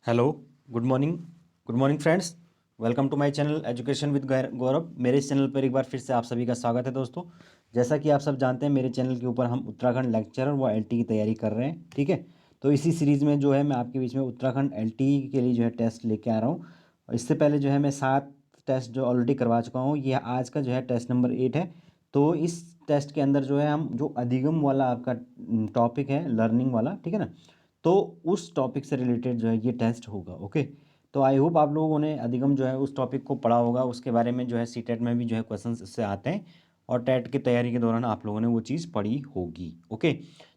Hello, good morning friends. Welcome to my channel education with Gaurav. मेरे इस channel पर एक बार फिर से आप सभी का स्वागत है दोस्तों। जैसा कि आप सब जानते हैं, मेरे चैनल के ऊपर हम उत्तराखंड लेक्चरर व एलटी की तैयारी कर रहे हैं। ठीक है, तो इसी सीरीज़ में जो है मैं आपके बीच में उत्तराखंड एलटी के लिए जो है टेस्ट लेके आ रहा हूँ। और इससे पहले जो है मैं 7 टेस्ट जो ऑलरेडी करवा चुका हूँ। ये आज का जो है टेस्ट नंबर 8 है। तो इस टेस्ट के अंदर जो है हम जो अधिगम वाला आपका टॉपिक है, लर्निंग वाला, ठीक है ना, तो उस टॉपिक से रिलेटेड जो है ये टेस्ट होगा। ओके, तो आई होप आप लोगों ने अधिगम जो है उस टॉपिक को पढ़ा होगा। उसके बारे में जो है सीटेट में भी जो है क्वेश्चंस इससे आते हैं, और टेट की तैयारी के दौरान आप लोगों ने वो चीज़ पढ़ी होगी। ओके,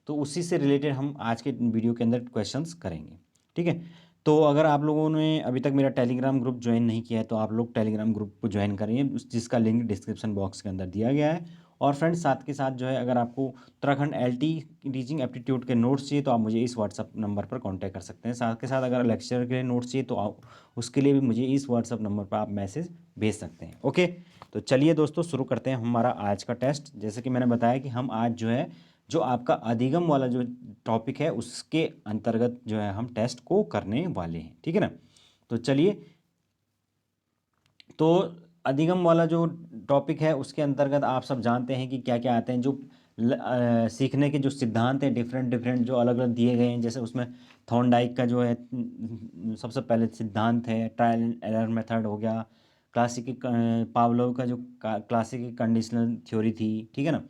तो उसी से रिलेटेड हम आज के वीडियो के अंदर क्वेश्चंस करेंगे। ठीक है, तो अगर आप लोगों ने अभी तक मेरा टेलीग्राम ग्रुप ज्वाइन नहीं किया है तो आप लोग टेलीग्राम ग्रुप को ज्वाइन करिए, जिसका लिंक डिस्क्रिप्शन बॉक्स के अंदर दिया गया है। और फ्रेंड्स, साथ के साथ जो है अगर आपको उत्तराखंड एलटी टीचिंग एप्टीट्यूड के नोट्स चाहिए तो आप मुझे इस व्हाट्सअप नंबर पर कांटेक्ट कर सकते हैं। साथ के साथ अगर लेक्चर के लिए नोट्स चाहिए तो आप उसके लिए भी मुझे इस व्हाट्सअप नंबर पर आप मैसेज भेज सकते हैं। ओके, तो चलिए दोस्तों शुरू करते हैं हमारा आज का टेस्ट। जैसे कि मैंने बताया कि हम आज जो है जो आपका अधिगम वाला जो टॉपिक है उसके अंतर्गत जो है हम टेस्ट को करने वाले हैं। ठीक है ना, तो चलिए। तो अधिगम वाला जो टॉपिक है उसके अंतर्गत आप सब जानते हैं कि क्या क्या आते हैं। जो सीखने के जो सिद्धांत हैं डिफरेंट डिफरेंट जो अलग अलग दिए गए हैं। जैसे उसमें थॉर्नडाइक का जो है सबसे पहले सिद्धांत है, ट्रायल एंड एरर मेथड हो गया, क्लासिक पावलोव का जो क्लासिक कंडीशनल थ्योरी थी, ठीक है ना।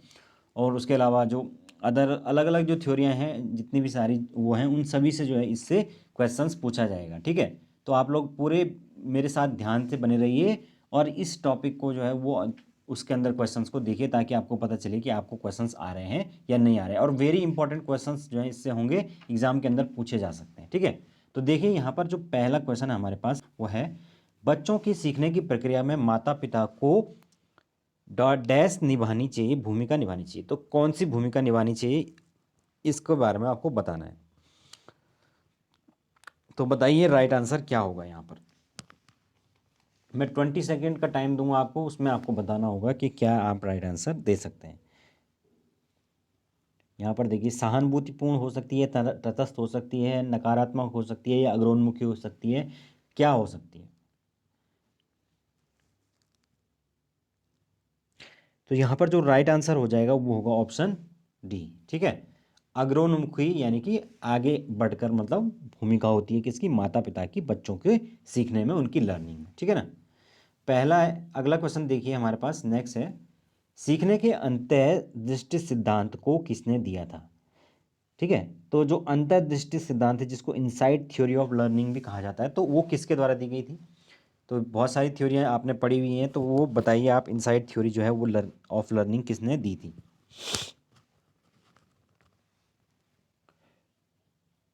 और उसके अलावा जो अदर अलग अलग जो थ्योरियाँ हैं जितनी भी सारी वो हैं, उन सभी से जो है इससे क्वेश्चंस पूछा जाएगा। ठीक है, तो आप लोग पूरे मेरे साथ ध्यान से बने रहिए और इस टॉपिक को जो है वो उसके अंदर क्वेश्चंस को देखिए, ताकि आपको पता चले कि आपको क्वेश्चंस आ रहे हैं या नहीं आ रहे हैं। और वेरी इंपॉर्टेंट क्वेश्चंस जो है इससे होंगे, एग्जाम के अंदर पूछे जा सकते हैं। ठीक है, तो देखिए यहाँ पर जो पहला क्वेश्चन है हमारे पास वो है, बच्चों की सीखने की प्रक्रिया में माता पिता को डैश निभानी चाहिए, भूमिका निभानी चाहिए। तो कौन सी भूमिका निभानी चाहिए, इसके बारे में आपको बताना है। तो बताइए राइट आंसर क्या होगा। यहाँ पर मैं 20 सेकेंड का टाइम दूंगा आपको, उसमें आपको बताना होगा कि क्या आप राइट आंसर दे सकते हैं। यहाँ पर देखिए, सहानुभूतिपूर्ण हो सकती है, तटस्थ हो सकती है, नकारात्मक हो सकती है, या अग्रोन्मुखी हो सकती है, क्या हो सकती है। तो यहाँ पर जो राइट आंसर हो जाएगा वो होगा ऑप्शन डी। ठीक है, अग्रोन्मुखी यानी कि आगे बढ़कर, मतलब भूमिका होती है किसकी, माता पिता की, बच्चों के सीखने में, उनकी लर्निंग में। ठीक है ना। पहला है, अगला क्वेश्चन देखिए हमारे पास नेक्स्ट है, सीखने के अंतर्दृष्टि सिद्धांत को किसने दिया था। ठीक है, तो जो अंतर्दृष्टि सिद्धांत है, जिसको इनसाइट थ्योरी ऑफ लर्निंग भी कहा जाता है, तो वो किसके द्वारा दी गई थी। तो बहुत सारी थ्योरियाँ आपने पढ़ी हुई हैं, तो वो बताइए आप, इनसाइट थ्योरी जो है वो ऑफ लर्निंग किसने दी थी।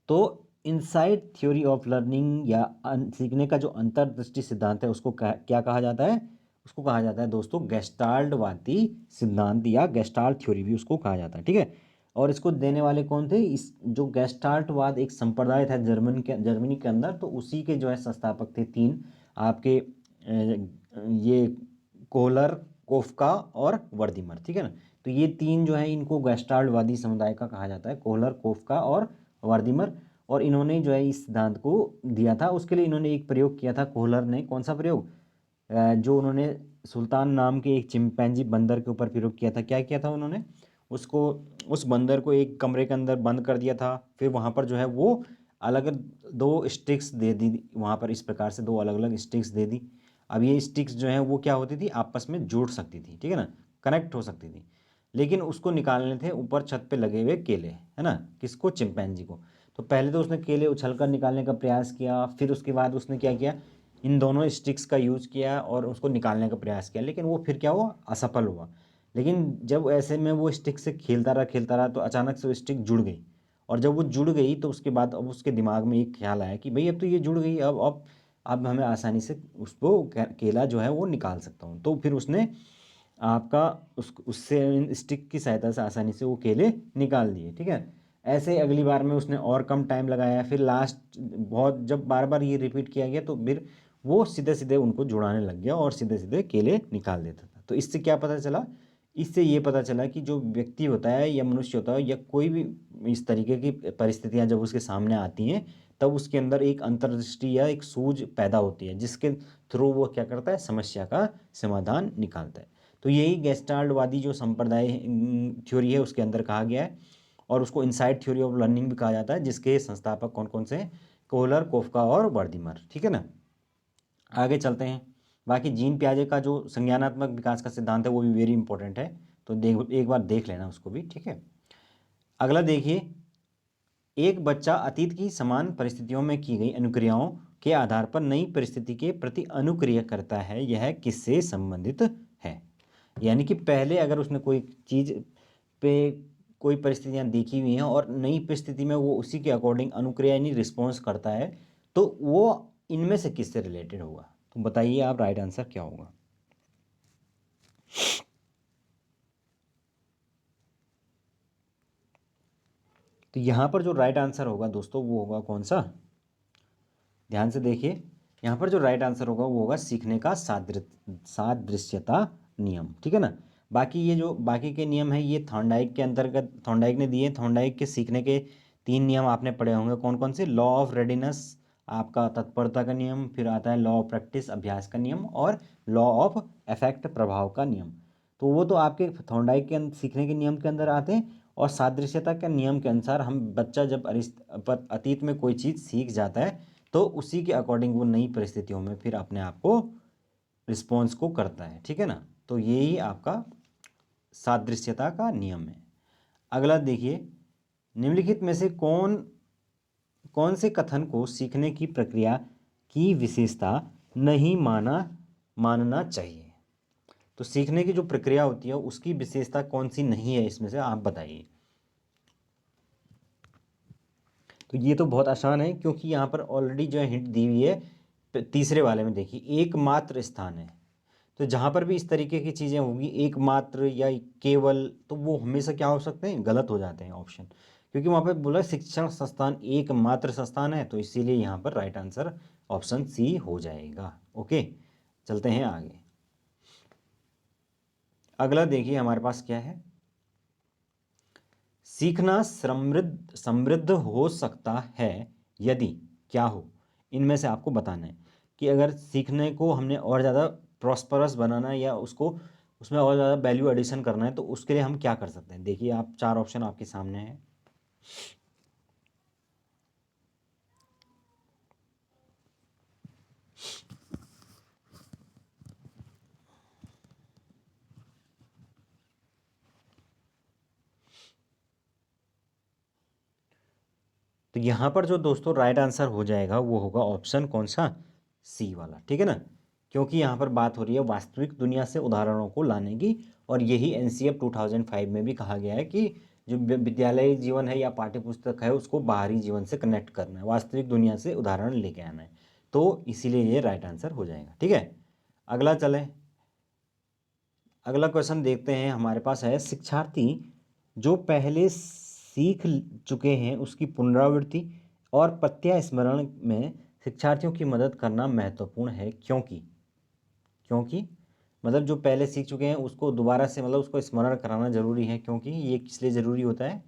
तो इनसाइट थ्योरी ऑफ लर्निंग या सीखने का जो अंतर्दृष्टि सिद्धांत है उसको क्या कहा जाता है। उसको कहा जाता है दोस्तों गेस्टाल्टवादी सिद्धांत, या गेस्टाल्ट थ्योरी भी उसको कहा जाता है। ठीक है, और इसको देने वाले कौन थे, इस जो गेस्टाल्टवाद एक संप्रदाय था जर्मनी के अंदर, तो उसी के जो है संस्थापक थे 3 आपके ये कोहलर, कोफका और वर्दीमर। ठीक है ना, तो ये 3 जो है इनको गेस्टाल्टवादी समुदाय का कहा जाता है, कोहलर, कोफका और वर्दीमर। और इन्होंने जो है इस सिद्धांत को दिया था। उसके लिए इन्होंने एक प्रयोग किया था, कोहलर ने। कौन सा प्रयोग, जो उन्होंने सुल्तान नाम के एक चिंपैंजी बंदर के ऊपर प्रयोग किया था। क्या किया था उन्होंने, उसको, उस बंदर को एक कमरे के अंदर बंद कर दिया था। फिर वहाँ पर जो है वो अलग 2 स्टिक्स दे दी, वहाँ पर इस प्रकार से 2 अलग अलग स्टिक्स दे दी। अब ये स्टिक्स जो है वो क्या होती थी, आपस में जुड़ सकती थी, ठीक है ना, कनेक्ट हो सकती थी। लेकिन उसको निकालने थे ऊपर छत पे लगे हुए केले, है ना, किसको, चिंपैंजी को। तो पहले तो उसने केले उछलकर निकालने का प्रयास किया, फिर उसके बाद उसने क्या किया, इन दोनों स्टिक्स का यूज़ किया और उसको निकालने का प्रयास किया, लेकिन वो फिर क्या हुआ, असफल हुआ। लेकिन जब ऐसे में वो स्टिक से खेलता रहा तो अचानक से वो स्टिक जुड़ गई। और जब वो जुड़ गई तो उसके बाद अब उसके दिमाग में एक ख्याल आया कि भाई अब तो ये जुड़ गई, अब हमें आसानी से उसको केला जो है वो निकाल सकता हूँ। तो फिर उसने आपका उससे स्टिक की सहायता से आसानी से वो केले निकाल दिए। ठीक है, ऐसे अगली बार में उसने और कम टाइम लगाया, फिर लास्ट बहुत जब बार बार ये रिपीट किया गया तो फिर वो सीधे सीधे उनको जुड़ाने लग गया और सीधे सीधे केले निकाल देता था। तो इससे क्या पता चला, इससे ये पता चला कि जो व्यक्ति होता है या मनुष्य होता है या कोई भी इस तरीके की परिस्थितियां जब उसके सामने आती हैं तब उसके अंदर एक अंतर्दृष्टि या एक सूझ पैदा होती है, जिसके थ्रू वो क्या करता है, समस्या का समाधान निकालता है। तो यही गेस्टाल्टवादी जो संप्रदाय थ्योरी है उसके अंदर कहा गया है, और उसको इनसाइट थ्योरी ऑफ लर्निंग भी कहा जाता है, जिसके संस्थापक कौन कौन से हैं, कोहलर, कोफका और वर्दीमर। ठीक है ना। आगे चलते हैं। बाकी जीन पियाजे का जो संज्ञानात्मक विकास का सिद्धांत है वो भी वेरी इंपॉर्टेंट है, तो एक बार देख लेना उसको भी। ठीक है। अगला देखिए, एक बच्चा अतीत की समान परिस्थितियों में की गई अनुक्रियाओं के आधार पर नई परिस्थिति के प्रति अनुक्रिया करता है, यह किससे संबंधित है। यानी कि पहले अगर उसने कोई चीज़ पे कोई परिस्थितियां देखी हुई हैं और नई परिस्थिति में वो उसी के अकॉर्डिंग अनुक्रिया यानी रिस्पॉन्स करता है, तो वो इनमें से किससे रिलेटेड होगा। तो बताइए आप, राइट आंसर क्या होगा। तो यहाँ पर जो राइट आंसर होगा दोस्तों वो होगा कौन सा, ध्यान से देखिए। यहाँ पर जो राइट आंसर होगा वो होगा सीखने का सादृश्यता नियम। ठीक है ना। बाकी ये जो बाकी के नियम है ये थॉर्नडाइक के अंतर्गत थॉर्नडाइक ने दिए। थॉर्नडाइक के सीखने के 3 नियम आपने पढ़े होंगे, कौन कौन से, लॉ ऑफ रेडिनेस आपका तत्परता का नियम, फिर आता है लॉ ऑफ प्रैक्टिस अभ्यास का नियम, और लॉ ऑफ इफेक्ट प्रभाव का नियम। तो वो तो आपके थॉर्नडाइक के सीखने के नियम के अंदर आते हैं। और सादृश्यता के नियम के अनुसार हम बच्चा जब अतीत में कोई चीज़ सीख जाता है तो उसी के अकॉर्डिंग वो नई परिस्थितियों में फिर अपने आप को रिस्पॉन्स को करता है। ठीक है ना। तो यही आपका सादृश्यता का नियम है। अगला देखिए, निम्नलिखित में से कौन कौन से कथन को सीखने की प्रक्रिया की विशेषता नहीं मानना चाहिए। तो सीखने की जो प्रक्रिया होती है उसकी विशेषता कौन सी नहीं है, इसमें से आप बताइए। तो ये तो बहुत आसान है, क्योंकि यहाँ पर ऑलरेडी जो है हिंट दी हुई है। तीसरे वाले में देखिए, एकमात्र स्थान है। तो जहाँ पर भी इस तरीके की चीज़ें होगी, एकमात्र या केवल, तो वो हमेशा क्या हो सकते हैं, गलत हो जाते हैं ऑप्शन, क्योंकि वहाँ पे बोला शिक्षण संस्थान एकमात्र संस्थान है, तो इसीलिए यहाँ पर राइट आंसर ऑप्शन सी हो जाएगा। ओके, चलते हैं आगे। अगला देखिए हमारे पास क्या है, सीखना समृद्ध समृद्ध हो सकता है यदि क्या हो। इनमें से आपको बताना है कि अगर सीखने को हमने और ज़्यादा प्रॉस्परस बनाना है या उसको उसमें और ज़्यादा वैल्यू एडिशन करना है, तो उसके लिए हम क्या कर सकते हैं। देखिए आप, 4 ऑप्शन आपके सामने हैं। तो यहाँ पर जो दोस्तों राइट आंसर हो जाएगा वो होगा ऑप्शन कौन सा, सी वाला। ठीक है ना। क्योंकि यहाँ पर बात हो रही है वास्तविक दुनिया से उदाहरणों को लाने की, और यही एनसीएफ 2005 में भी कहा गया है कि जो विद्यालय जीवन है या पाठ्य पुस्तक है उसको बाहरी जीवन से कनेक्ट करना है, वास्तविक दुनिया से उदाहरण लेके आना है। तो इसीलिए ये राइट आंसर हो जाएगा। ठीक है। अगला चलें, अगला क्वेश्चन देखते हैं। हमारे पास है, शिक्षार्थी जो पहले सीख चुके हैं उसकी पुनरावृत्ति और प्रत्यास्मरण में शिक्षार्थियों की मदद करना महत्वपूर्ण है, क्योंकि क्योंकि मतलब जो पहले सीख चुके हैं उसको दोबारा से मतलब उसको स्मरण कराना जरूरी है, क्योंकि ये किस लिए जरूरी होता है।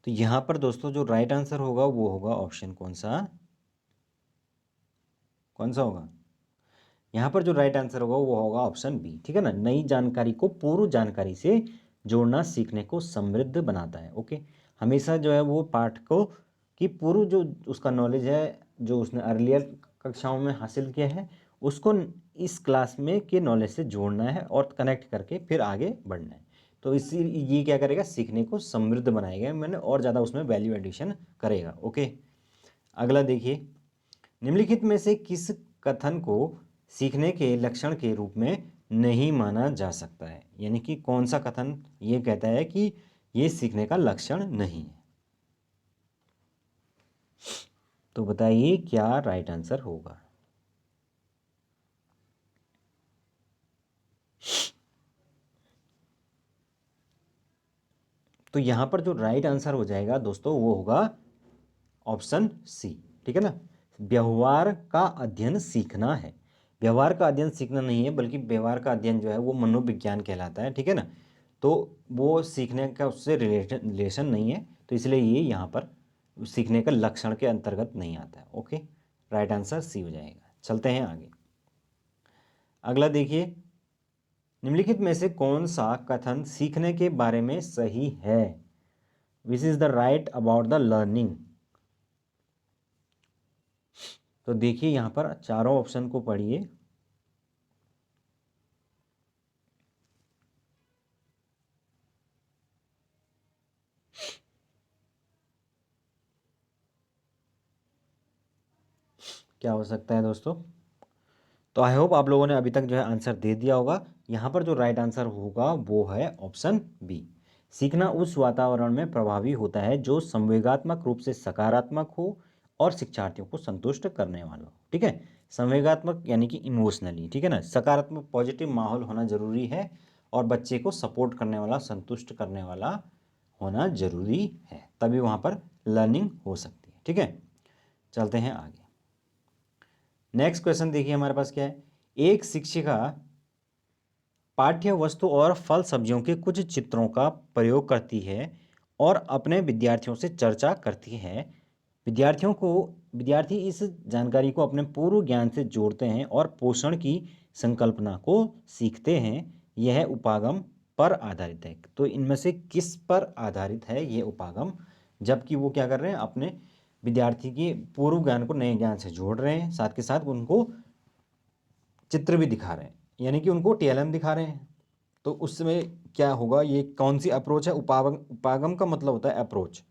तो यहाँ पर दोस्तों जो राइट आंसर होगा वो होगा ऑप्शन कौन सा होगा, यहाँ पर जो राइट आंसर होगा वो होगा ऑप्शन बी। ठीक है ना। नई जानकारी को पूर्व जानकारी से जोड़ना सीखने को समृद्ध बनाता है। ओके, हमेशा जो है वो पाठ को कि पूर्व जो उसका नॉलेज है जो उसने अर्लियर कक्षाओं में हासिल किया है उसको इस क्लास में के नॉलेज से जोड़ना है और कनेक्ट करके फिर आगे बढ़ना है। तो इसी ये क्या करेगा, सीखने को समृद्ध बनाएगा, मैंने और ज़्यादा उसमें वैल्यू एडिशन करेगा। ओके, अगला देखिए, निम्नलिखित में से किस कथन को सीखने के लक्षण के रूप में नहीं माना जा सकता है। यानी कि कौन सा कथन ये कहता है कि ये सीखने का लक्षण नहीं है। तो बताइए क्या राइट आंसर होगा। तो यहां पर जो राइट आंसर हो जाएगा दोस्तों वो होगा ऑप्शन सी। ठीक है ना। व्यवहार का अध्ययन सीखना है। व्यवहार का अध्ययन सीखना नहीं है, बल्कि व्यवहार का अध्ययन जो है वो मनोविज्ञान कहलाता है, ठीक है ना। तो वो सीखने का उससे रिलेशन नहीं है, तो इसलिए ये यहाँ पर सीखने का लक्षण के अंतर्गत नहीं आता है। ओके, राइट आंसर सी हो जाएगा। चलते हैं आगे। अगला देखिए, निम्नलिखित में से कौन सा कथन सीखने के बारे में सही है? Which is the right about the learning. तो देखिए यहाँ पर चारों ऑप्शन को पढ़िए। क्या हो सकता है दोस्तों? तो आई होप आप लोगों ने अभी तक जो है आंसर दे दिया होगा। यहाँ पर जो राइट आंसर होगा वो है ऑप्शन बी। सीखना उस वातावरण में प्रभावी होता है जो संवेगात्मक रूप से सकारात्मक हो और शिक्षार्थियों को संतुष्ट करने वाला हो, ठीक है। संवेगात्मक यानी कि इमोशनली, ठीक है ना। सकारात्मक पॉजिटिव माहौल होना जरूरी है और बच्चे को सपोर्ट करने वाला, संतुष्ट करने वाला होना जरूरी है, तभी वहाँ पर लर्निंग हो सकती है, ठीक है। चलते हैं आगे। नेक्स्ट क्वेश्चन देखिए हमारे पास क्या है। एक शिक्षिका पाठ्य वस्तु और फल सब्जियों के कुछ चित्रों का प्रयोग करती है और अपने विद्यार्थियों से चर्चा करती है। विद्यार्थी इस जानकारी को अपने पूर्व ज्ञान से जोड़ते हैं और पोषण की संकल्पना को सीखते हैं। यह उपागम पर आधारित है। तो इनमें से किस पर आधारित है ये उपागम? जबकि वो क्या कर रहे हैं, अपने विद्यार्थी के पूर्व ज्ञान को नए ज्ञान से जोड़ रहे हैं, साथ के साथ उनको चित्र भी दिखा रहे हैं, यानी कि उनको टीएलएम दिखा रहे हैं। तो उसमें क्या होगा, ये कौन सी अप्रोच है? उपागम, उपागम का मतलब होता है अप्रोच।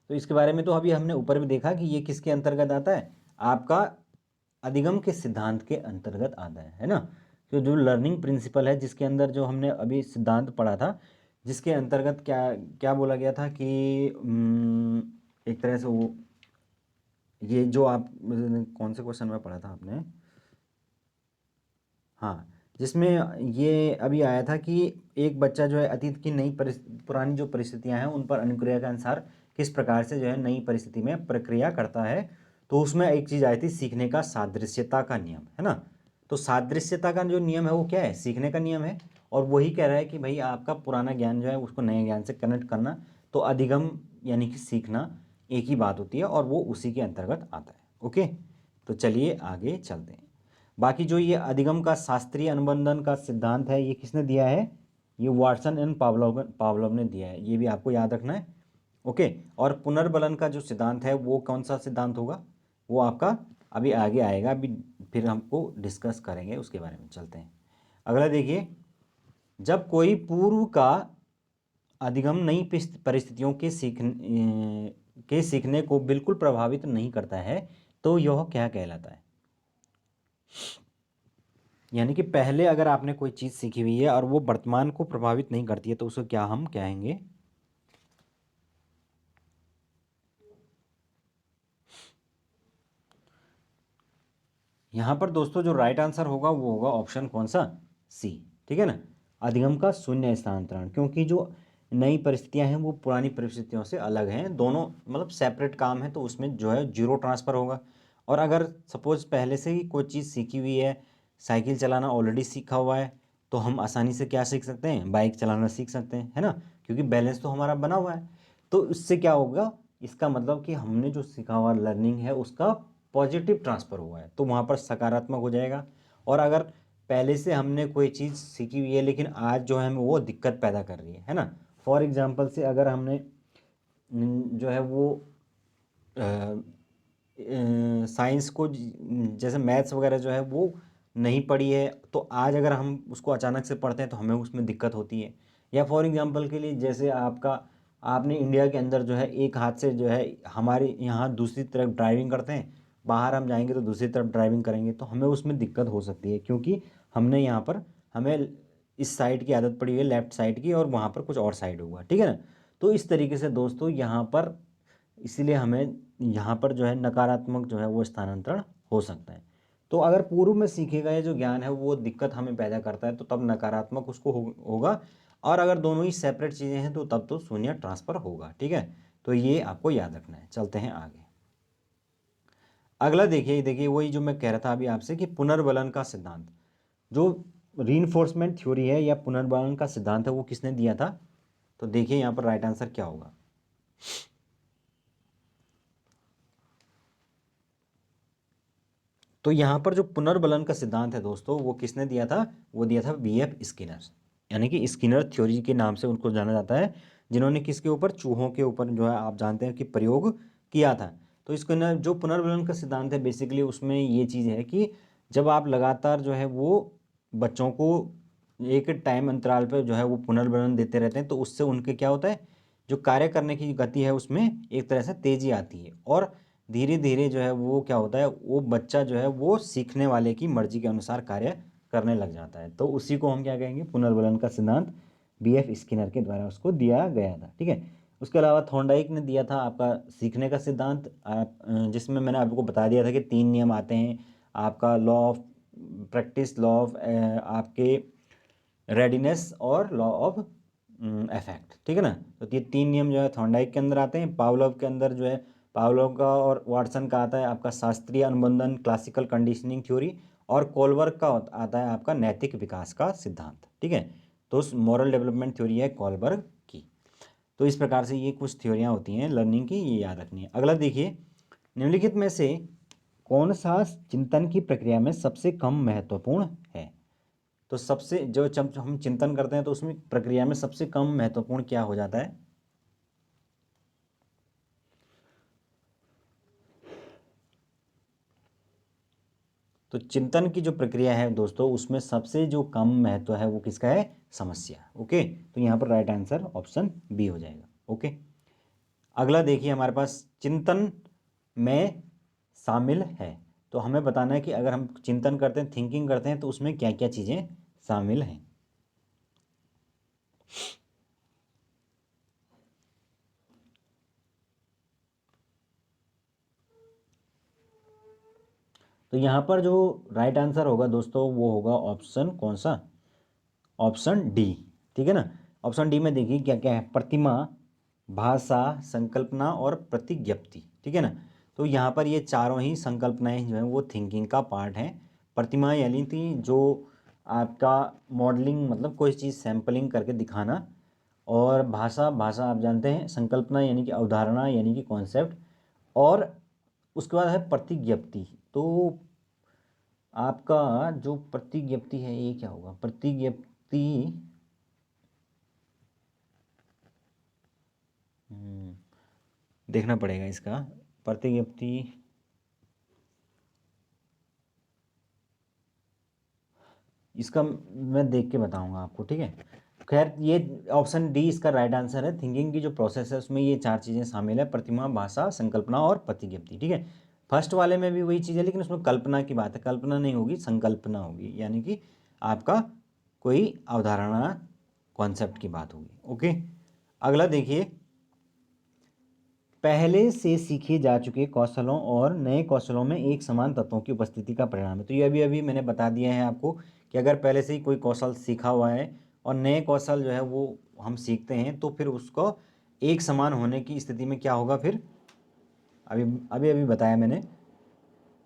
तो इसके बारे में तो अभी हमने ऊपर भी देखा कि ये किसके अंतर्गत आता है, आपका अधिगम के सिद्धांत के अंतर्गत आता है ना। तो जो लर्निंग प्रिंसिपल है, जिसके अंदर जो हमने अभी सिद्धांत पढ़ा था, जिसके अंतर्गत क्या क्या बोला गया था कि एक तरह से वो, ये जो आप कौन से क्वेश्चन में पढ़ा था आपने, हाँ, जिसमें ये अभी आया था कि एक बच्चा जो है अतीत की पुरानी जो परिस्थितियां हैं उन पर अनुक्रिया के अनुसार किस प्रकार से जो है नई परिस्थिति में प्रक्रिया करता है। तो उसमें एक चीज़ आई थी, सीखने का सादृश्यता का नियम, है ना। तो सादृश्यता का जो नियम है वो क्या है, सीखने का नियम है। और वही कह रहा है कि भाई आपका पुराना ज्ञान जो है उसको नए ज्ञान से कनेक्ट करना, तो अधिगम यानी कि सीखना एक ही बात होती है और वो उसी के अंतर्गत आता है। ओके, तो चलिए आगे चलते हैं। बाकी जो ये अधिगम का शास्त्रीय अनुबंधन का सिद्धांत है, ये किसने दिया है? ये वाटसन एंड पावलोव ने दिया है, ये भी आपको याद रखना है। ओके, और पुनर्बलन का जो सिद्धांत है वो कौन सा सिद्धांत होगा, वो आपका अभी आगे आएगा, अभी फिर हमको डिस्कस करेंगे उसके बारे में। चलते हैं अगला देखिए। जब कोई पूर्व का अधिगम नई परिस्थितियों के सीखने को बिल्कुल प्रभावित नहीं करता है, तो यह क्या कहलाता है? यानी कि पहले अगर आपने कोई चीज़ सीखी हुई है और वो वर्तमान को प्रभावित नहीं करती है, तो उसे क्या हम कहेंगे? यहाँ पर दोस्तों जो राइट आंसर होगा वो होगा ऑप्शन कौन सा, सी, ठीक है ना। अधिगम का शून्य स्थानांतरण, क्योंकि जो नई परिस्थितियां हैं वो पुरानी परिस्थितियों से अलग हैं, दोनों मतलब सेपरेट काम है, तो उसमें जो है जीरो ट्रांसफ़र होगा। और अगर सपोज पहले से ही कोई चीज़ सीखी हुई है, साइकिल चलाना ऑलरेडी सीखा हुआ है, तो हम आसानी से क्या सीख सकते हैं, बाइक चलाना सीख सकते हैं, है ना, क्योंकि बैलेंस तो हमारा बना हुआ है। तो इससे क्या होगा, इसका मतलब कि हमने जो सीखा हुआ लर्निंग है उसका पॉजिटिव ट्रांसफ़र हुआ है, तो वहाँ पर सकारात्मक हो जाएगा। और अगर पहले से हमने कोई चीज़ सीखी हुई है लेकिन आज जो है हमें वो दिक्कत पैदा कर रही है ना। फॉर एग्जांपल से अगर हमने जो है वो साइंस को जैसे मैथ्स वगैरह जो है वो नहीं पढ़ी है, तो आज अगर हम उसको अचानक से पढ़ते हैं तो हमें उसमें दिक्कत होती है। या फॉर एग्जांपल के लिए, जैसे आपने इंडिया के अंदर जो है एक हाथ से जो है हमारे यहाँ दूसरी तरफ ड्राइविंग करते हैं, बाहर हम जाएंगे तो दूसरी तरफ ड्राइविंग करेंगे, तो हमें उसमें दिक्कत हो सकती है, क्योंकि हमने यहाँ पर हमें इस साइड की आदत पड़ी हुई है, लेफ्ट साइड की, और वहाँ पर कुछ और साइड होगा, ठीक है ना। तो इस तरीके से दोस्तों यहाँ पर, इसीलिए हमें यहाँ पर जो है नकारात्मक जो है वो स्थानांतरण हो सकता है। तो अगर पूर्व में सीखे गए जो ज्ञान है वो दिक्कत हमें पैदा करता है, तो तब नकारात्मक उसको होगा। और अगर दोनों ही सेपरेट चीज़ें हैं तो तब तो शून्य ट्रांसफर होगा। ठीक है, तो ये आपको याद रखना है। चलते हैं आगे। अगला देखिए, देखिए वही जो मैं कह रहा था अभी आपसे कि पुनर्बलन का सिद्धांत, जो रीइंफोर्समेंट थ्योरी है या पुनर्बलन का सिद्धांत है वो किसने दिया था? तो देखिए यहाँ पर राइट आंसर क्या होगा। तो यहाँ पर जो पुनर्बलन का सिद्धांत है दोस्तों वो किसने दिया था? वो दिया था वीएफ स्किनर, यानी कि स्किनर थ्योरी के नाम से उनको जाना जाता है, जिन्होंने किसके ऊपर? चूहों के ऊपर जो है आप जानते हैं कि प्रयोग किया था। तो इसको ना जो पुनर्बलन का सिद्धांत है बेसिकली उसमें ये चीज़ है कि जब आप लगातार जो है वो बच्चों को एक टाइम अंतराल पर जो है वो पुनर्बलन देते रहते हैं तो उससे उनके क्या होता है, जो कार्य करने की गति है उसमें एक तरह से तेजी आती है और धीरे धीरे जो है वो क्या होता है, वो बच्चा जो है वो सीखने वाले की मर्जी के अनुसार कार्य करने लग जाता है। तो उसी को हम क्या कहेंगे? पुनर्बलन का सिद्धांत बीएफ स्किनर के द्वारा उसको दिया गया था। ठीक है, उसके अलावा थॉर्नडाइक ने दिया था आपका सीखने का सिद्धांत, जिसमें मैंने आपको बता दिया था कि 3 नियम आते हैं, आपका law of practice, law of आपके रेडीनेस और लॉ ऑफ इफेक्ट। ठीक है ना, तो ये 3 नियम जो है थॉर्नडाइक के अंदर आते हैं। पावलोव के अंदर जो है पावलोव का और वाटसन का आता है आपका शास्त्रीय अनुबंधन, क्लासिकल कंडीशनिंग थ्योरी, और कोलबर्ग का आता है आपका नैतिक विकास का सिद्धांत। ठीक है, तो मॉरल डेवलपमेंट थ्योरी है कोलबर्ग की। तो इस प्रकार से ये कुछ थ्योरियाँ होती हैं लर्निंग की, ये याद रखनी है। अगला देखिए, निम्नलिखित में से कौन सा चिंतन की प्रक्रिया में सबसे कम महत्वपूर्ण है? तो सबसे जो जब हम चिंतन करते हैं तो उसमें प्रक्रिया में सबसे कम महत्वपूर्ण क्या हो जाता है? तो चिंतन की जो प्रक्रिया है दोस्तों उसमें सबसे जो कम महत्व है वो किसका है? समस्या। ओके, तो यहाँ पर राइट आंसर ऑप्शन बी हो जाएगा। ओके, अगला देखिए हमारे पास चिंतन में शामिल है, तो हमें बताना है कि अगर हम चिंतन करते हैं, थिंकिंग करते हैं, तो उसमें क्या क्या चीज़ें शामिल हैं। तो यहाँ पर जो राइट आंसर होगा दोस्तों वो होगा ऑप्शन कौन सा? Option D. ठीक है ना, ऑप्शन डी में देखिए क्या क्या है? प्रतिमा, भाषा, संकल्पना और प्रतिज्ञप्ति। ठीक है ना, तो यहाँ पर ये चारों ही संकल्पनाएं जो हैं वो थिंकिंग का पार्ट हैं। प्रतिमा यानी कि जो आपका मॉडलिंग, मतलब कोई चीज़ सैम्पलिंग करके दिखाना, और भाषा, भाषा आप जानते हैं, संकल्पना यानी कि अवधारणा यानी कि कॉन्सेप्ट, और उसके बाद है प्रतिज्ञप्ति। तो आपका जो प्रतिज्ञप्ति है ये क्या होगा? प्रतिज्ञप्ति देखना पड़ेगा इसका। प्रतिज्ञप्ति इसका मैं देख के बताऊंगा आपको। ठीक है, खैर ये ऑप्शन डी इसका राइट आंसर है। थिंकिंग की जो प्रोसेस है उसमें ये चार चीज़ें शामिल है: प्रतिमा, भाषा, संकल्पना और प्रतिज्ञप्ति। ठीक है, फर्स्ट वाले में भी वही चीज़ है लेकिन उसमें कल्पना की बात है, कल्पना नहीं होगी, संकल्पना होगी, यानी कि आपका कोई अवधारणा, कॉन्सेप्ट की बात होगी। ओके, अगला देखिए, पहले से सीखे जा चुके कौशलों और नए कौशलों में एक समान तत्वों की उपस्थिति का परिणाम है। तो ये अभी अभी मैंने बता दिया है आपको कि अगर पहले से ही कोई कौशल सीखा हुआ है और नए कौशल जो है वो हम सीखते हैं तो फिर उसको एक समान होने की स्थिति में क्या होगा? फिर अभी अभी अभी बताया मैंने,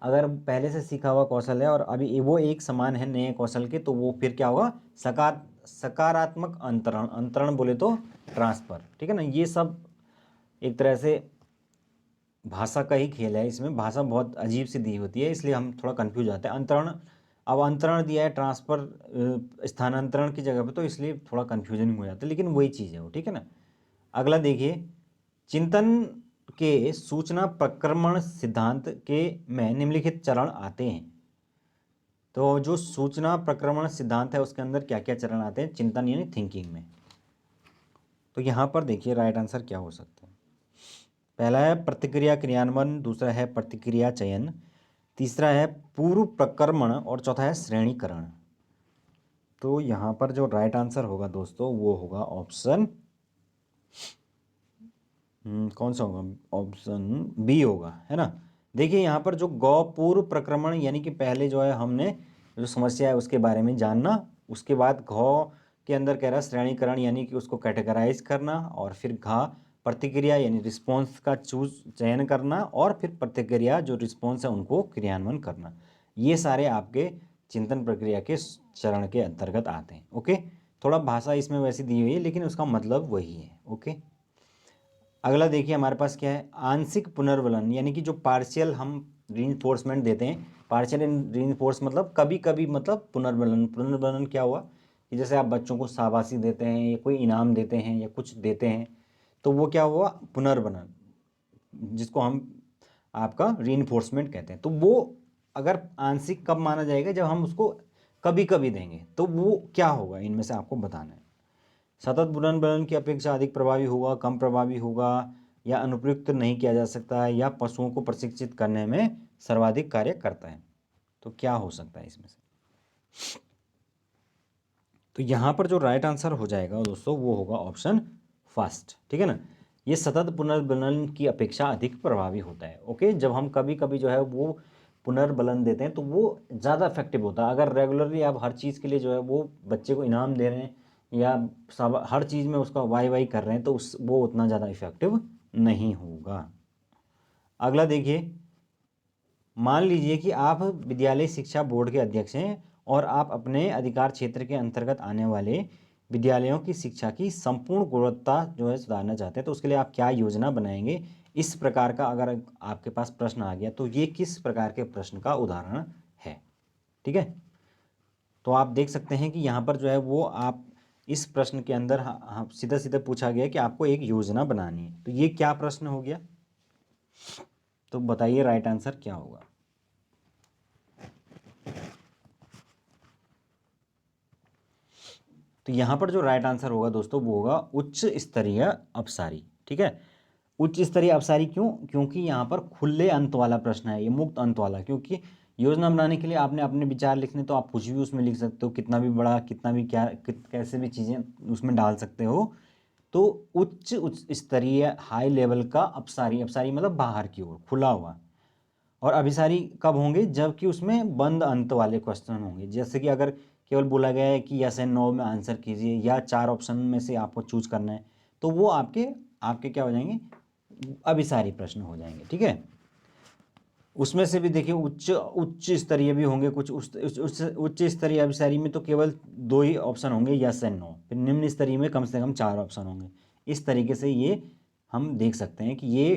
अगर पहले से सीखा हुआ कौशल है और अभी वो एक समान है नए कौशल के, तो वो फिर क्या होगा? सकारात्मक अंतरण, अंतरण बोले तो ट्रांसफर। ठीक है ना, ये सब एक तरह से भाषा का ही खेल है। इसमें भाषा बहुत अजीब सी दी होती है इसलिए हम थोड़ा कंफ्यूज आते हैं। अंतरण, अब अंतरण दिया है ट्रांसफर, स्थानांतरण की जगह पे, तो इसलिए थोड़ा कन्फ्यूजन हो जाता है, लेकिन वही चीज़ है वो। ठीक है ना, अगला देखिए, चिंतन के सूचना प्रक्रमण सिद्धांत के में निम्नलिखित चरण आते हैं। तो जो सूचना प्रक्रमण सिद्धांत है उसके अंदर क्या क्या चरण आते हैं चिंतन यानी थिंकिंग में? तो यहाँ पर देखिए राइट आंसर क्या हो सकता है। पहला है प्रतिक्रिया क्रियान्वयन, दूसरा है प्रतिक्रिया चयन, तीसरा है पूर्व प्रक्रमण और चौथा है श्रेणीकरण। तो यहाँ पर जो राइट आंसर होगा दोस्तों वो होगा ऑप्शन कौन सा होगा? ऑप्शन बी होगा, है ना। देखिए यहाँ पर जो गौ पूर्व प्रक्रमण यानी कि पहले जो है हमने जो समस्या है उसके बारे में जानना, उसके बाद घौ के अंदर कह रहा है श्रेणीकरण यानी कि उसको कैटेगराइज करना, और फिर घ प्रतिक्रिया यानी रिस्पॉन्स का चयन करना, और फिर प्रतिक्रिया जो रिस्पॉन्स है उनको क्रियान्वयन करना। ये सारे आपके चिंतन प्रक्रिया के चरण के अंतर्गत आते हैं। ओके, थोड़ा भाषा इसमें वैसी दी हुई है लेकिन उसका मतलब वही है। ओके, अगला देखिए हमारे पास क्या है, आंशिक पुनर्वलन यानी कि जो पार्शियल हम रीइंफोर्समेंट देते हैं। पार्शियल रीइंफोर्स मतलब कभी कभी, मतलब पुनर्वलन। पुनर्वलन क्या हुआ कि जैसे आप बच्चों को शाबाशी देते हैं या कोई इनाम देते हैं या कुछ देते हैं, तो वो क्या हुआ, पुनर्वलन, जिसको हम आपका रीइंफोर्समेंट कहते हैं। तो वो अगर आंशिक कब माना जाएगा, जब हम उसको कभी कभी देंगे, तो वो क्या होगा, इनमें से आपको बताना है। सतत पुनर्वलन की अपेक्षा अधिक प्रभावी होगा, कम प्रभावी होगा, या अनुपयुक्त नहीं किया जा सकता है, या पशुओं को प्रशिक्षित करने में सर्वाधिक कार्य करता है। तो क्या हो सकता है इसमें से। तो यहाँ पर जो राइट आंसर हो जाएगा दोस्तों वो होगा ऑप्शन फर्स्ट। ठीक है ना, ये सतत पुनर्वलन की अपेक्षा अधिक प्रभावी होता है। ओके, जब हम कभी कभी जो है वो पुनर्वलन देते हैं तो वो ज़्यादा इफेक्टिव होता है। अगर रेगुलरली आप हर चीज़ के लिए जो है वो बच्चे को इनाम दे रहे हैं या सब हर चीज़ में उसका वाई वाई कर रहे हैं, तो उस वो उतना ज़्यादा इफेक्टिव नहीं होगा। अगला देखिए, मान लीजिए कि आप विद्यालय शिक्षा बोर्ड के अध्यक्ष हैं और आप अपने अधिकार क्षेत्र के अंतर्गत आने वाले विद्यालयों की शिक्षा की संपूर्ण गुणवत्ता जो है सुधारना चाहते हैं। तो उसके लिए आप क्या योजना बनाएंगे। इस प्रकार का अगर आपके पास प्रश्न आ गया तो ये किस प्रकार के प्रश्न का उदाहरण है। ठीक है, तो आप देख सकते हैं कि यहाँ पर जो है वो आप इस प्रश्न के अंदर सीधा सीधा पूछा गया कि आपको एक योजना बनानी है। तो ये क्या प्रश्न हो गया, तो बताइए राइट आंसर क्या होगा। तो यहाँ पर जो राइट आंसर होगा दोस्तों वो होगा उच्च स्तरीय अपसारी। ठीक है, उच्च स्तरीय अपसारी क्यों, क्योंकि यहाँ पर खुले अंत वाला प्रश्न है, ये मुक्त अंत वाला। क्योंकि योजना बनाने के लिए आपने अपने विचार लिखने, तो आप कुछ भी उसमें लिख सकते हो, कितना भी बड़ा, कितना भी क्या, कैसे भी चीज़ें उसमें डाल सकते हो। तो उच्च स्तरीय हाई लेवल का अपसारी, अपसारी मतलब बाहर की ओर खुला हुआ। और अभिसारी कब होंगे, जबकि उसमें बंद अंत वाले क्वेश्चन होंगे। जैसे कि अगर केवल बोला गया है कि यस एंड नो में आंसर कीजिए, या 4 ऑप्शन में से आपको चूज करना है, तो वो आपके आपके क्या हो जाएंगे, अभिसारी प्रश्न हो जाएंगे। ठीक है, उसमें से भी देखिए उच्च उच्च स्तरीय भी होंगे कुछ। उच्च स्तरीय अभिसारी में तो केवल 2 ही ऑप्शन होंगे, यस एंड नो। फिर निम्न स्तरीय में कम से कम 4 ऑप्शन होंगे। इस तरीके से ये हम देख सकते हैं कि ये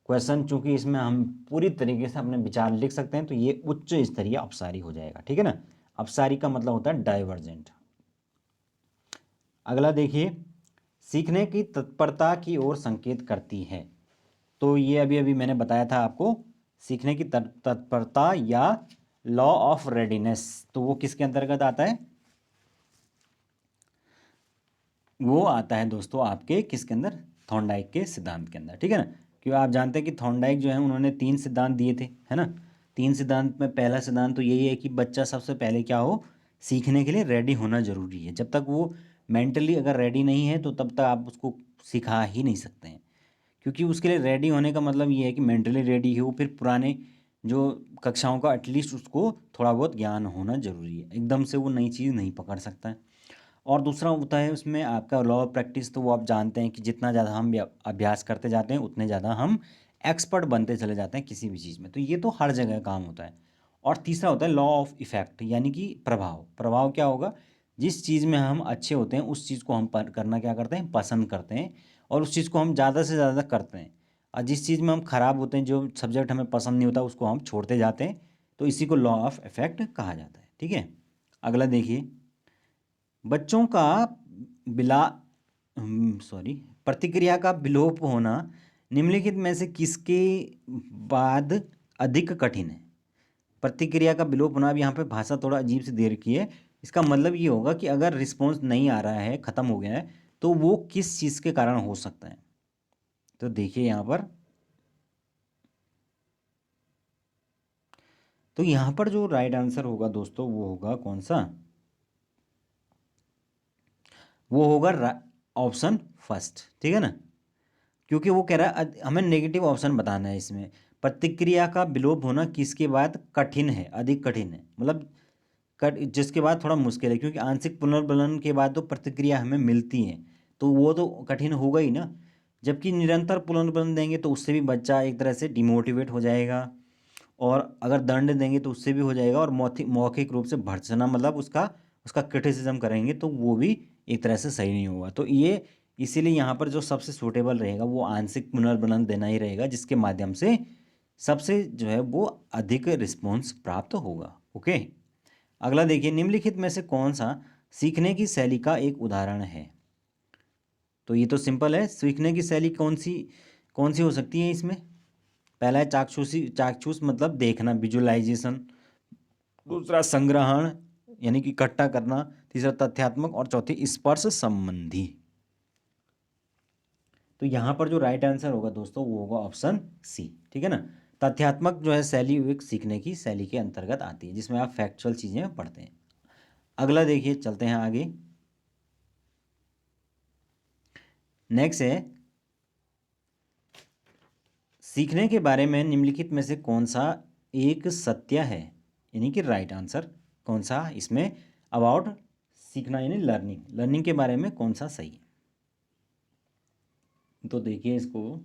क्वेश्चन, चूंकि इसमें हम पूरी तरीके से अपने विचार लिख सकते हैं, तो ये उच्च स्तरीय अपसारी हो जाएगा। ठीक है ना, अपसारी का मतलब होता है डाइवर्जेंट। अगला देखिए, सीखने की तत्परता की ओर संकेत करती है। तो ये अभी अभी मैंने बताया था आपको, सीखने की तत्परता या लॉ ऑफ रेडीनेस, तो वो किसके अंतर्गत आता है, वो आता है दोस्तों आपके किसके अंदर, थॉर्नडाइक के सिद्धांत के अंदर। ठीक है ना, क्योंकि आप जानते हैं कि थॉर्नडाइक जो है उन्होंने 3 सिद्धांत दिए थे, है ना। 3 सिद्धांत में पहला सिद्धांत तो यही है कि बच्चा सबसे पहले क्या हो, सीखने के लिए रेडी होना जरूरी है। जब तक वो मेंटली अगर रेडी नहीं है तो तब तक आप उसको सिखा ही नहीं सकते हैं। क्योंकि उसके लिए रेडी होने का मतलब ये है कि मेंटली रेडी हो, फिर पुराने जो कक्षाओं का एटलीस्ट उसको थोड़ा बहुत ज्ञान होना जरूरी है। एकदम से वो नई चीज़ नहीं पकड़ सकता है। और दूसरा होता है उसमें आपका लॉ ऑफ प्रैक्टिस, तो वो आप जानते हैं कि जितना ज़्यादा हम अभ्यास करते जाते हैं उतने ज़्यादा हम एक्सपर्ट बनते चले जाते हैं किसी भी चीज़ में। तो ये तो हर जगह काम होता है। और तीसरा होता है लॉ ऑफ इफेक्ट, यानी कि प्रभाव। प्रभाव क्या होगा, जिस चीज़ में हम अच्छे होते हैं उस चीज़ को हम करना क्या करते हैं, पसंद करते हैं, और उस चीज़ को हम ज़्यादा से ज़्यादा करते हैं। और जिस चीज़ में हम खराब होते हैं, जो सब्जेक्ट हमें पसंद नहीं होता, उसको हम छोड़ते जाते हैं। तो इसी को लॉ ऑफ इफेक्ट कहा जाता है। ठीक है, अगला देखिए, बच्चों का बिला सॉरी प्रतिक्रिया का विलोप होना निम्नलिखित में से किसके बाद अधिक कठिन है। प्रतिक्रिया का विलोप होना, अब यहाँ पे भाषा थोड़ा अजीब सी दे रखी है। इसका मतलब ये होगा कि अगर रिस्पॉन्स नहीं आ रहा है, ख़त्म हो गया है, तो वो किस चीज़ के कारण हो सकता है। तो देखिए यहाँ पर, तो यहाँ पर जो राइट आंसर होगा दोस्तों वो होगा कौन सा, वो होगा ऑप्शन फर्स्ट। ठीक है ना, क्योंकि वो कह रहा है हमें नेगेटिव ऑप्शन बताना है इसमें। प्रतिक्रिया का विलोप होना किसके बाद कठिन है, अधिक कठिन है, मतलब कट जिसके बाद थोड़ा मुश्किल है, क्योंकि आंशिक पुनर्बलन के बाद तो प्रतिक्रिया हमें मिलती है, तो वो तो कठिन होगा ही ना। जबकि निरंतर पुनर्बलन देंगे तो उससे भी बच्चा एक तरह से डिमोटिवेट हो जाएगा, और अगर दंड देंगे तो उससे भी हो जाएगा, और मौखिक रूप से भर्त्सना मतलब उसका उसका क्रिटिसिज्म करेंगे तो वो भी एक तरह से सही नहीं होगा। तो ये इसीलिए यहाँ पर जो सबसे सूटेबल रहेगा वो आंशिक पुनर्बलन देना ही रहेगा, जिसके माध्यम से सबसे जो है वो अधिक रिस्पॉन्स प्राप्त होगा। ओके, अगला देखिए, निम्नलिखित में से कौन सा सीखने की शैली का एक उदाहरण है। तो ये तो सिंपल है, सीखने की शैली कौन सी हो सकती है इसमें। पहला है चाक्षुष मतलब देखना, विजुअलाइजेशन। दूसरा संग्रहण यानी कि इकट्ठा करना। तीसरा तथ्यात्मक, और चौथी स्पर्श संबंधी। तो यहाँ पर जो राइट आंसर होगा दोस्तों वो होगा ऑप्शन सी, ठीक है ना। तथ्यात्मक जो है शैली एक सीखने की शैली के अंतर्गत आती है, जिसमें आप फैक्चुअल चीज़ें पढ़ते हैं। अगला देखिए, चलते हैं आगे। नेक्स्ट है, सीखने के बारे में निम्नलिखित में से कौन सा एक सत्य है, यानी कि राइट आंसर कौन सा इसमें अबाउट सीखना यानी लर्निंग के बारे में कौन सा सही है। तो देखिए इसको,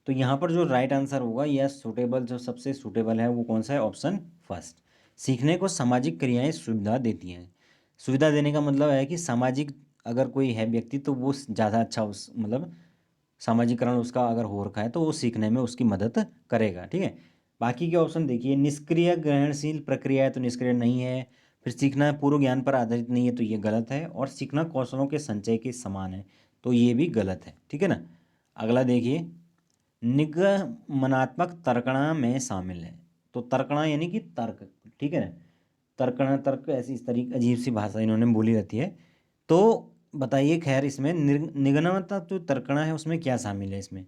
तो यहाँ पर जो राइट आंसर होगा या सूटेबल, जो सबसे सूटेबल है वो कौन सा है, ऑप्शन फर्स्ट। सीखने को सामाजिक क्रियाएं सुविधा देती हैं। सुविधा देने का मतलब है कि सामाजिक अगर कोई है व्यक्ति तो वो ज़्यादा अच्छा उस मतलब सामाजिकरण उसका अगर हो रखा है तो वो सीखने में उसकी मदद करेगा, ठीक है। बाकी के ऑप्शन देखिए, निष्क्रिय ग्रहणशील प्रक्रिया है तो निष्क्रिय नहीं है। फिर सीखना पूर्व ज्ञान पर आधारित नहीं है तो ये गलत है, और सीखना कौशलों के संचय के समान है तो ये भी गलत है, ठीक है ना। अगला देखिए, निगमनात्मक तर्कणा में शामिल है। तो तर्कणा यानी कि तर्क, ठीक है ना। तर्कणा तर्क ऐसी इस तरीके अजीब सी भाषा इन्होंने बोली रहती है। तो बताइए, खैर इसमें निगमनात्मक जो तर्कणा है उसमें क्या शामिल है इसमें।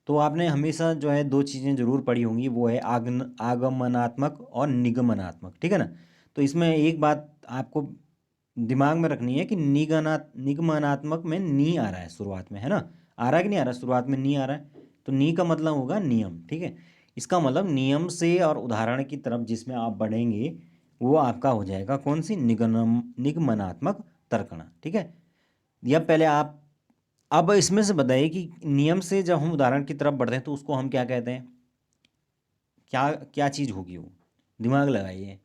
तो आपने हमेशा जो है दो चीज़ें जरूर पढ़ी होंगी, वो है आगमनात्मक और निगमनात्मक, ठीक है ना। तो इसमें एक बात आपको दिमाग में रखनी है कि निगमनात्मक में नी आ रहा है शुरुआत में, है ना। आ रहा है कि नहीं आ रहा, शुरुआत में नी आ रहा है, तो नी का मतलब होगा नियम, ठीक है। इसका मतलब नियम से और उदाहरण की तरफ जिसमें आप बढ़ेंगे वो आपका हो जाएगा कौन सी, निगमनात्मक तर्कणा, ठीक है। या पहले आप अब इसमें से बताइए कि नियम से जब हम उदाहरण की तरफ बढ़ते हैं तो उसको हम क्या कहते हैं, क्या क्या चीज़ होगी वो, दिमाग लगाइए।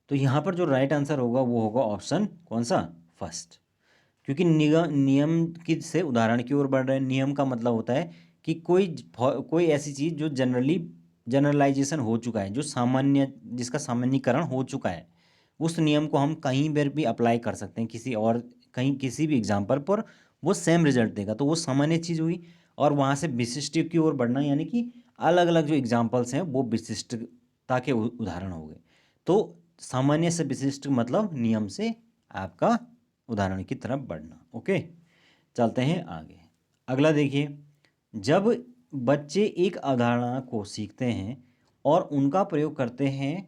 तो यहाँ पर जो राइट आंसर होगा वो होगा ऑप्शन कौन सा, फर्स्ट। क्योंकि नियम की से उदाहरण की ओर बढ़ रहे हैं। नियम का मतलब होता है कि कोई ऐसी चीज़ जो जनरलाइजेशन हो चुका है, जो सामान्य जिसका सामान्यीकरण हो चुका है, उस नियम को हम कहीं पर भी अप्लाई कर सकते हैं किसी और कहीं किसी भी एग्जाम्पल पर, वो सेम रिजल्ट देगा, तो वो सामान्य चीज़ हुई। और वहाँ से विशिष्ट की ओर बढ़ना यानी कि अलग अलग जो एग्जाम्पल्स हैं वो विशिष्टता के उदाहरण हो गए। तो सामान्य से विशिष्ट मतलब नियम से आपका उदाहरण की तरफ बढ़ना। ओके, चलते हैं आगे। अगला देखिए, जब बच्चे एक अवधारणा को सीखते हैं और उनका प्रयोग करते हैं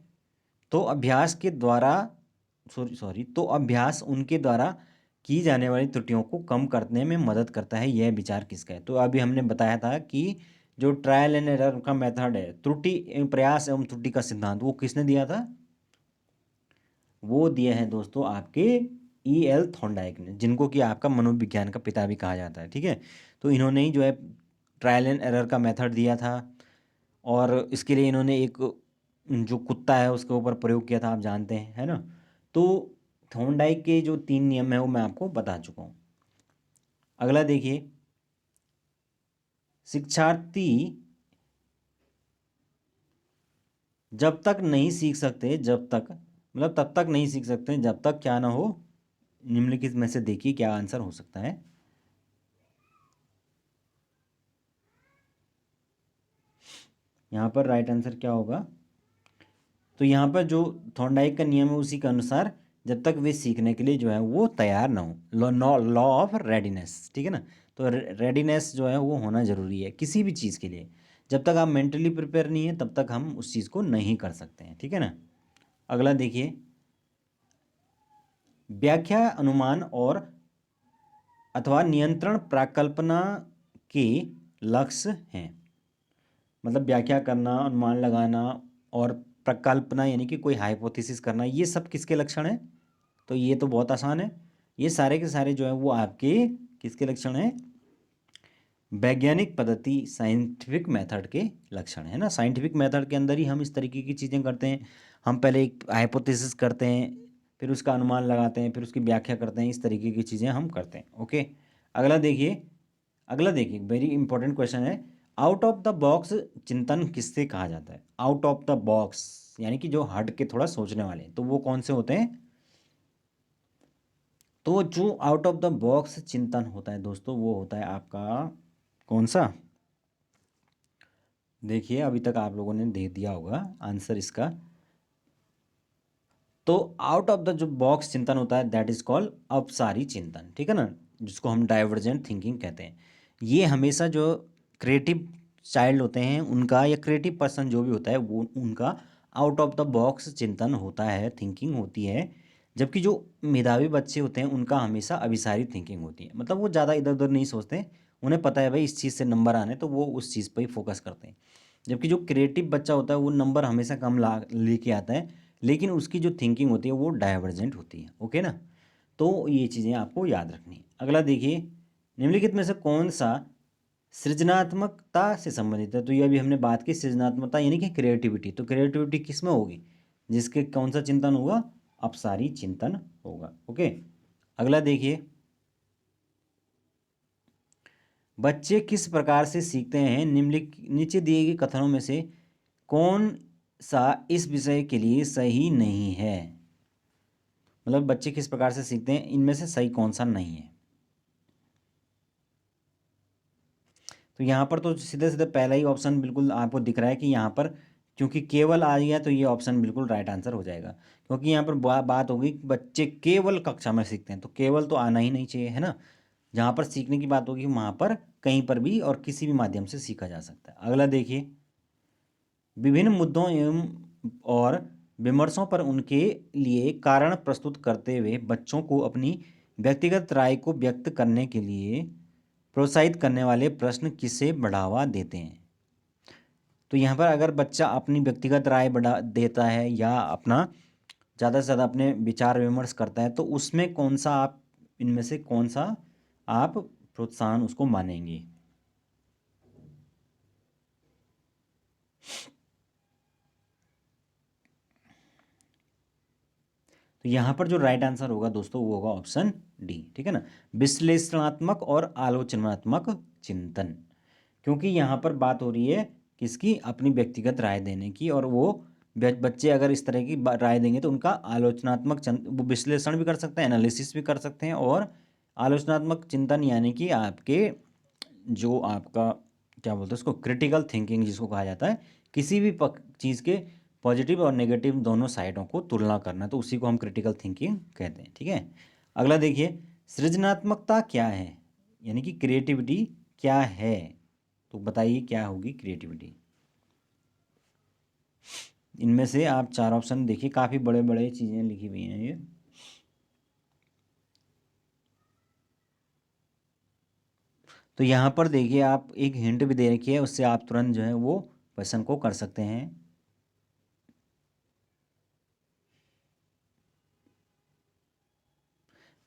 तो अभ्यास के द्वारा तो अभ्यास उनके द्वारा की जाने वाली त्रुटियों को कम करने में मदद करता है। यह विचार किसका है। तो अभी हमने बताया था कि जो ट्रायल एंड एरर का मेथड है, प्रयास एवं त्रुटि का सिद्धांत, वो किसने दिया था, वो दिए हैं दोस्तों आपके E.L. थॉर्नडाइक ने, जिनको कि आपका मनोविज्ञान का पिता भी कहा जाता है, ठीक है। तो इन्होंने ही जो है ट्रायल एंड एरर का मेथड दिया था, और इसके लिए इन्होंने एक जो कुत्ता है उसके ऊपर प्रयोग किया था, आप जानते हैं, है ना। तो थॉर्नडाइक के जो 3 नियम है वो मैं आपको बता चुका हूँ। अगला देखिए, शिक्षार्थी जब तक नहीं सीख सकते, जब तक मतलब तब तक नहीं सीख सकते जब तक क्या ना हो, निम्नलिखित में से देखिए क्या आंसर हो सकता है। यहाँ पर राइट आंसर क्या होगा, तो यहाँ पर जो थॉर्नडाइक का नियम है उसी के अनुसार जब तक वे सीखने के लिए जो है वो तैयार ना हो, लॉ ऑफ रेडीनेस, ठीक है ना। तो रेडीनेस जो है वो होना ज़रूरी है किसी भी चीज़ के लिए। जब तक आप मेंटली प्रिपेयर नहीं है तब तक हम उस चीज़ को नहीं कर सकते हैं, ठीक है ना। अगला देखिए, व्याख्या अनुमान और अथवा नियंत्रण प्राकल्पना के लक्ष्य हैं। मतलब व्याख्या करना, अनुमान लगाना और प्रकल्पना यानी कि कोई हाइपोथेसिस करना, ये सब किसके लक्षण हैं? तो ये तो बहुत आसान है। ये सारे के सारे जो है वो आपके किसके लक्षण हैं? वैज्ञानिक पद्धति, साइंटिफिक मेथड के लक्षण है ना। साइंटिफिक मेथड के अंदर ही हम इस तरीके की चीज़ें करते हैं। हम पहले एक हाइपोथेसिस करते हैं, फिर उसका अनुमान लगाते हैं, फिर उसकी व्याख्या करते हैं। इस तरीके की चीज़ें हम करते हैं। ओके, अगला देखिए वेरी इंपॉर्टेंट क्वेश्चन है। आउट ऑफ द बॉक्स चिंतन किससे कहा जाता है? आउट ऑफ द बॉक्स यानी कि जो हट के थोड़ा सोचने वाले, तो वो कौन से होते हैं? तो जो आउट ऑफ द बॉक्स चिंतन होता है दोस्तों, वो होता है आपका कौन सा? देखिए अभी तक आप लोगों ने दे दिया होगा आंसर इसका। तो आउट ऑफ द जो बॉक्स चिंतन होता है दैट इज कॉल्ड अपसारी चिंतन, ठीक है ना, जिसको हम डाइवर्जेंट थिंकिंग कहते हैं। ये हमेशा जो क्रिएटिव चाइल्ड होते हैं उनका, या क्रिएटिव पर्सन जो भी होता है वो उनका आउट ऑफ द बॉक्स चिंतन होता है, थिंकिंग होती है। जबकि जो मेधावी बच्चे होते हैं उनका हमेशा अभिसारी थिंकिंग होती है। मतलब वो ज़्यादा इधर उधर नहीं सोचते, उन्हें पता है भाई इस चीज़ से नंबर आने, तो वो उस चीज़ पर ही फोकस करते हैं। जबकि जो क्रिएटिव बच्चा होता है वो नंबर हमेशा कम ला लेके आता है, लेकिन उसकी जो थिंकिंग होती है वो डाइवर्जेंट होती है। ओके ना, तो ये चीज़ें आपको याद रखनी है। अगला देखिए, निम्नलिखित में से कौन सा सृजनात्मकता से संबंधित है? तो ये अभी हमने बात की सृजनात्मकता यानी कि क्रिएटिविटी। तो क्रिएटिविटी किस में होगी? जिसके कौन सा चिंतन होगा? अपसारी चिंतन होगा। ओके, अगला देखिए, बच्चे किस प्रकार से सीखते हैं? निम्नलिखित नीचे दिए गए कथनों में से कौन सा इस विषय के लिए सही नहीं है? मतलब बच्चे किस प्रकार से सीखते हैं, इनमें से सही कौन सा नहीं है? तो यहाँ पर तो सीधे सीधे पहला ही ऑप्शन बिल्कुल आपको दिख रहा है कि यहाँ पर क्योंकि केवल आ गया तो ये ऑप्शन बिल्कुल राइट आंसर हो जाएगा। क्योंकि यहाँ पर बात होगी कि बच्चे केवल कक्षा में सीखते हैं, तो केवल तो आना ही नहीं चाहिए, है ना। जहाँ पर सीखने की बात होगी वहाँ पर कहीं पर भी और किसी भी माध्यम से सीखा जा सकता है। अगला देखिए, विभिन्न मुद्दों एवं और विमर्शों पर उनके लिए कारण प्रस्तुत करते हुए बच्चों को अपनी व्यक्तिगत राय को व्यक्त करने के लिए प्रोत्साहित करने वाले प्रश्न किसे बढ़ावा देते हैं? तो यहाँ पर अगर बच्चा अपनी व्यक्तिगत राय बढ़ा देता है या अपना ज़्यादा से ज़्यादा अपने विचार विमर्श करता है, तो उसमें कौन सा आप इनमें से कौन सा आप प्रोत्साहन उसको मानेंगे? तो यहाँ पर जो राइट आंसर होगा दोस्तों वो होगा ऑप्शन डी, ठीक है ना, विश्लेषणात्मक और आलोचनात्मक चिंतन। क्योंकि यहाँ पर बात हो रही है किसकी? अपनी व्यक्तिगत राय देने की, और वो बच्चे अगर इस तरह की राय देंगे तो उनका आलोचनात्मक वो विश्लेषण भी कर सकते हैं, एनालिसिस भी कर सकते हैं। और आलोचनात्मक चिंतन यानी कि आपके जो आपका क्या बोलते हैं उसको, क्रिटिकल थिंकिंग जिसको कहा जाता है, किसी भी चीज़ के पॉजिटिव और नेगेटिव दोनों साइडों को तुलना करना, तो उसी को हम क्रिटिकल थिंकिंग कहते हैं, ठीक है। अगला देखिए, सृजनात्मकता क्या है यानी कि क्रिएटिविटी क्या है? तो बताइए क्या होगी क्रिएटिविटी? इनमें से आप चार ऑप्शन देखिए, काफ़ी बड़े बड़े चीज़ें लिखी हुई हैं ये। तो यहाँ पर देखिए आप एक हिंट भी दे रखी है, उससे आप तुरंत जो है वो क्वेश्चन को कर सकते हैं।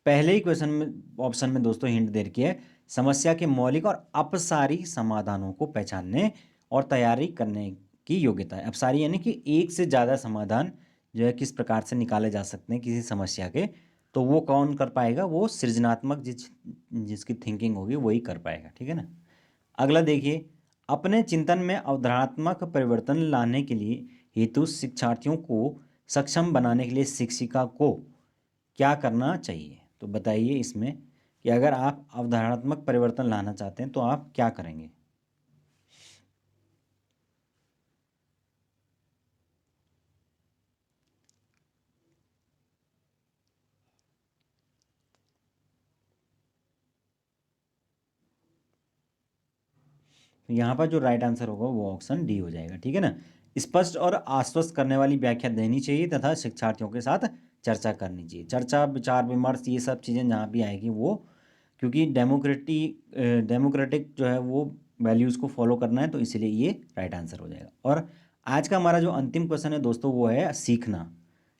पहले ही क्वेश्चन में ऑप्शन में दोस्तों हिंट दे रखी है, समस्या के मौलिक और अपसारी समाधानों को पहचानने और तैयारी करने की योग्यता है। अपसारी यानी कि एक से ज़्यादा समाधान जो है किस प्रकार से निकाले जा सकते हैं किसी समस्या के, तो वो कौन कर पाएगा? वो सृजनात्मक जिसकी थिंकिंग होगी वही कर पाएगा, ठीक है ना। अगला देखिए, अपने चिंतन में अवधारणात्मक परिवर्तन लाने के लिए हेतु शिक्षार्थियों को सक्षम बनाने के लिए शिक्षिका को क्या करना चाहिए? तो बताइए इसमें कि अगर आप अवधारणात्मक परिवर्तन लाना चाहते हैं तो आप क्या करेंगे? तो यहाँ पर जो राइट आंसर होगा वो ऑप्शन डी हो जाएगा, ठीक है ना। स्पष्ट और आश्वस्त करने वाली व्याख्या देनी चाहिए तथा शिक्षार्थियों के साथ चर्चा करनी चाहिए। चर्चा, विचार विमर्श, ये सब चीज़ें जहाँ भी आएगी वो क्योंकि डेमोक्रेटिक जो है वो वैल्यूज़ को फॉलो करना है, तो इसीलिए ये राइट आंसर हो जाएगा। और आज का हमारा जो अंतिम क्वेश्चन है दोस्तों वो है सीखना,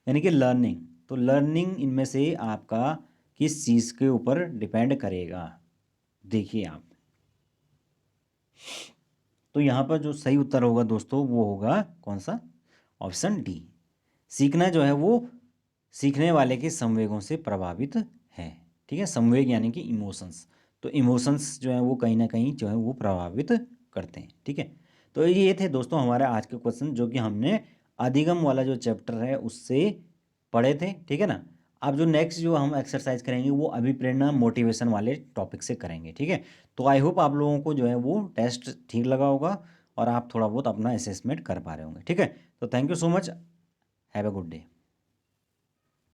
यानी कि लर्निंग। तो लर्निंग इनमें से आपका किस चीज़ के ऊपर डिपेंड करेगा, देखिए आप। तो यहाँ पर जो सही उत्तर होगा दोस्तों वो होगा कौन सा, ऑप्शन डी। सीखना जो है वो सीखने वाले के संवेगों से प्रभावित है। ठीक है, संवेग यानी कि इमोशंस। तो इमोशंस जो है वो कहीं ना कहीं जो है वो प्रभावित करते हैं। ठीक है, तो ये थे दोस्तों हमारे आज के क्वेश्चन जो कि हमने अधिगम वाला जो चैप्टर है उससे पढ़े थे। ठीक है ना। अब जो नेक्स्ट जो हम एक्सरसाइज करेंगे वो अभिप्रेरणा मोटिवेशन वाले टॉपिक से करेंगे। ठीक है, तो आई होप आप लोगों को जो है वो टेस्ट ठीक लगा होगा और आप थोड़ा बहुत अपना असेसमेंट कर पा रहे होंगे। ठीक है, तो thank you so much, have a good day.